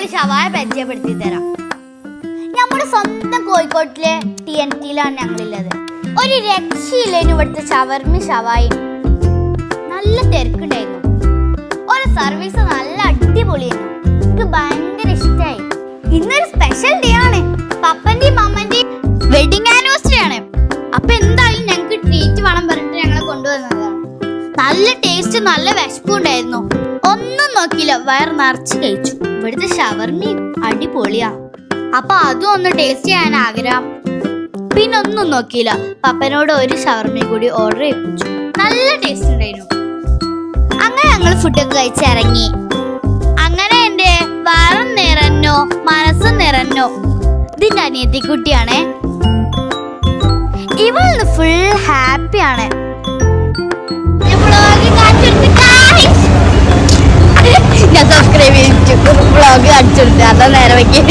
ഒരു ഷവായ പരിചയപ്പെടുത്തി തരാം. നമ്മുടെ സ്വന്തം കോഴിക്കോട്ടിലെ TNTയിലാണ് ഞങ്ങളുള്ളത്. ഒരു രക്ഷയില്ലേനു ഇവിടുത്തെ ഷവർമി ഷവായും. നല്ല തിരക്കുണ്ടായിരുന്നു. ഒരു സർവീസ് നല്ല അടിപൊളിയായിരുന്നു. എനിക്ക് ഭയങ്കര ഇഷ്ടമായി. ഇന്നൊരു സ്പെഷ്യൽ ഡേ ആണ്. പപ്പന്റെയും അമ്മന്റെയും വെഡിങ് ആനിവേഴ്സറി ആണ്. അപ്പൊ എന്തായാലും ഞങ്ങൾക്ക് ട്രീറ്റ് വേണം പറഞ്ഞിട്ട് ഞങ്ങളെ കൊണ്ടുവന്നതാണ്. നല്ല ടേസ്റ്റ്, നല്ല വിശപ്പും ഉണ്ടായിരുന്നു. ഒന്നും നോക്കിയില്ല, വയറ് നിറച്ച് കഴിച്ചു. ഇവിടുത്തെ ഷവർമി അടിപൊളിയാ. അപ്പൊ അതും ഒന്ന് ടേസ്റ്റ് ചെയ്യാൻ ആഗ്രഹം. പിന്നെ ഒന്നും നോക്കിയില്ല, പപ്പനോട് ഒരു ഷവർമയും കൂടി ഓർഡർ ചെയ്യിപ്പിച്ചു. നല്ല ടേസ്റ്റ് ഉണ്ടായിരുന്നു. അങ്ങനെ ഞങ്ങൾ ഫുഡൊക്കെ കഴിച്ചിറങ്ങി. അങ്ങനെ എന്റെ വയറും നിറഞ്ഞോ മനസ്സും നിറഞ്ഞോ. ഇതിന്റെ അനിയത്തിക്കുട്ടിയാണേ. ഇവള് ഫുൾ ഹാപ്പിയാണ്. ഞാൻ സബ്സ്ക്രൈബ് ചെയ്തിട്ട് വ്ളോഗ് കാണിച്ചു കൊടുത്തു. അതാ നേരെ വയ്ക്കി.